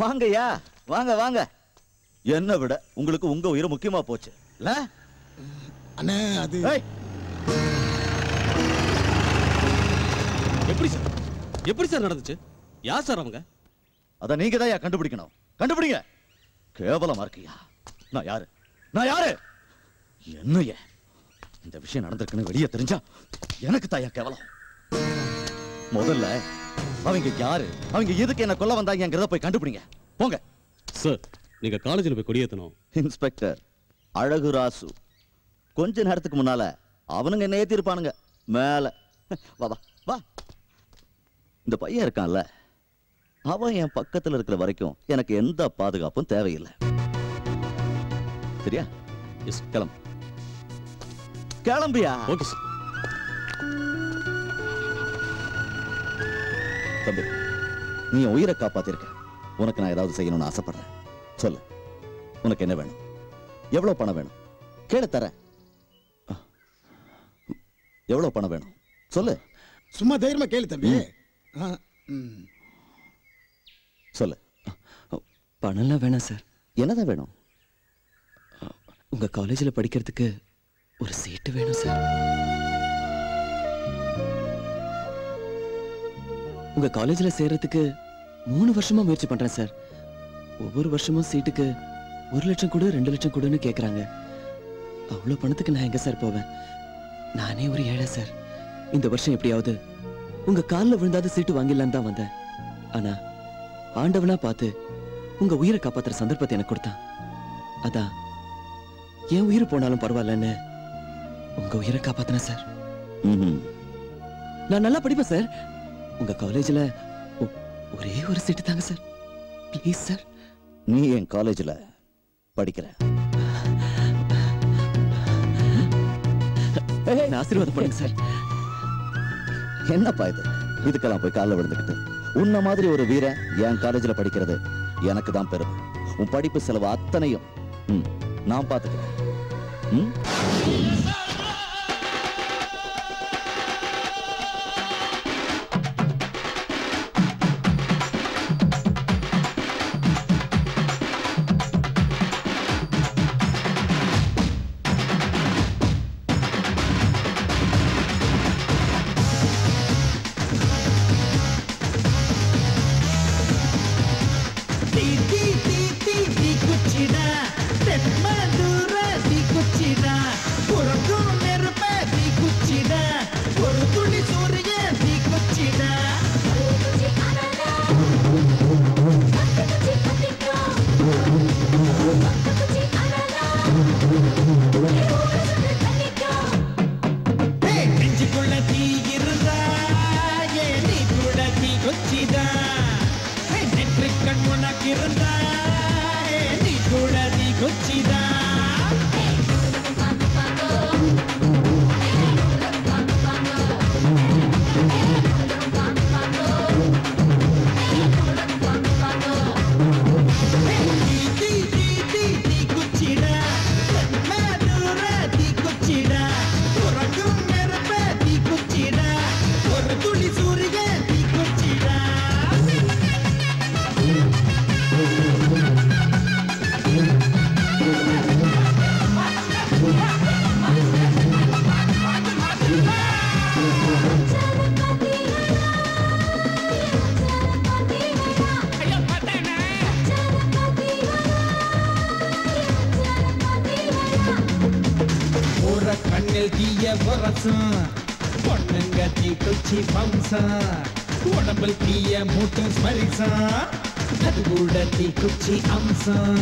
வாங்கய்யா, வாங்க வாங்க. என்ன விட உங்களுக்கு உங்க உயிர் முக்கியமா போச்சு இல்ல? அண்ணே அது எப்படி சார் நடந்துச்சு? யார் சார் அவங்க? அத நீங்க தான் கண்டுபிடிக்கணும். கண்டுபிடிங்க. கேவலமா இருக்கியா? நான் யாரு? நான் யாரு? என்னைய இந்த விஷயம் நடந்திருக்குன்னு வெளியே தெரிஞ்சா எனக்கு தாயா கேவலம். முதல்ல அவங்க யாரு, அவங்க எதுக்கு என்ன கொல்ல வந்தாங்கங்கறத போய் கண்டுபிடிங்க. போங்க சார். நீங்க காலேஜில் போய் கொடியேத்தணும். இன்ஸ்பெக்டர் அழகு ராசு கொஞ்ச நேரத்துக்கு முன்னால அவனுங்க என்ன ஏத்திருப்பானுங்க மேல. வா வா வா. இந்த பையன் இருக்கான்ல, அவன் என் பக்கத்துல இருக்கிற வரைக்கும் எனக்கு எந்த பாதுகாப்பும் தேவையில்லை. சரியா? எஸ், கிளம்பு. கிளம்பியா? Okay sir. தம்பி, நீ என் உயிரை காப்பாத்திருக்க. உனக்கு நான் ஏதாவது செய்யணும்னு ஆசைப்படுறேன். சொல்லு, உனக்கு என்ன வேணும்? எவ்வளவு பணம் வேணும்? கேளு, தரேன். எவ்வளவு பணம் வேணும் சொல்லு. சும்மா தைரியமா கேளு தம்பி. சொல்லு. பணம்லாம் வேணாம் சார். என்னதான் வேணும்? உங்க காலேஜில் படிக்கிறதுக்கு ஒரு சீட்டு வேணும் சார். உங்க காலேஜில் சேர்றதுக்கு 3 வருஷமா முயற்சி பண்றேன் சார். ஒவ்வொரு வருஷமும் சீட்டுக்கு 1 லட்சம் கொடு 2 லட்சம் கொடுன்னு கேட்குறாங்க. அவ்வளோ பணத்துக்கு நான் எங்க சார் போவேன்? நானே ஒரு ஏழை சார். இந்த வருஷம் எப்படியாவது உங்க காலில் விழுந்தாத சீட்டு வாங்கிடலான்னு தான் வந்தேன். ஆனா ஆண்டவனா பார்த்து உங்க உயிரை காப்பாத்துற சந்தர்ப்பத்தை எனக்கு கொடுத்தான். அதான் என் உயிர் போனாலும் பரவாயில்லன்னு உங்க உயிரை காப்பாத்தினேன் சார். நான் நல்லா படிப்பேன் சார். உங்க காலேஜில் ஒரே ஒரு சீட்டு தாங்க சார். Please sir. நீ என் காலேஜில் படிக்கிற? ஆசீர்வாதம் பண்ணுங்க சார். என்னப்பா இது? இதுக்கெல்லாம் போய் காலில் விழுந்துக்கிட்டு உன்ன மாதிரி ஒரு வீரன் என் காலேஜில் படிக்கிறது எனக்கு தான் பெருமை. உன் படிப்பு செலவு அத்தனையும் நான் பார்த்துக்கிறேன். நீ மேல் தீய வரசம் பொண்ணுங்க தீ குச்சி பம்சம் உடம்பில் தீய மூட்டும் ஸ்மரிசம் அது கூட தீ குச்சி அம்சம்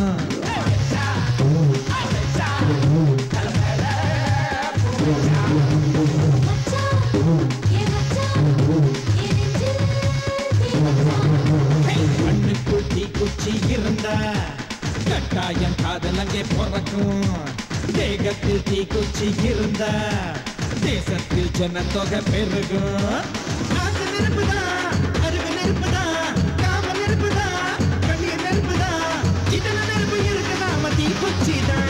கண்ணுக்குள் தீ குச்சி இருந்தா கட்டாயம் காதல் அங்கே பிறக்கும் தேகத்தில் தீ குச்சி இருந்தா தேசத்தில் ஜனத்தொகை பெருகும் ஆசை நெருப்புதான் அறிவு நெருப்புதான் காம நெருப்புதான் கண்ணீர் நெருப்புதான் இதெல்லாம் நெருப்பு இருக்கு நாம தீ குச்சிதான்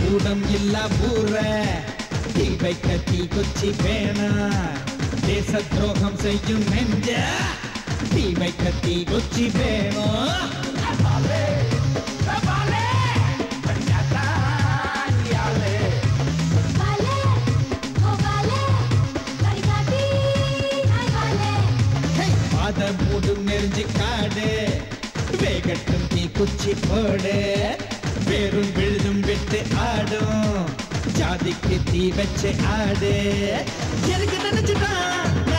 கூடம் இல்ல ஊர தீ வைக்க தீ குச்சி வேணா தேச துரோகம் செய்யும் நெஞ்ச தீ வைக்க தீ குச்சி வேணும் அத மூடும் நெறிஞ்சு காடு வேகட்டும் தீ குச்சி போடு வேறும் விழுதும் விட்டு ஆடும் ஜாதிக்கு தீ வச்சு ஆடு எனக்கு நினைச்சுதான்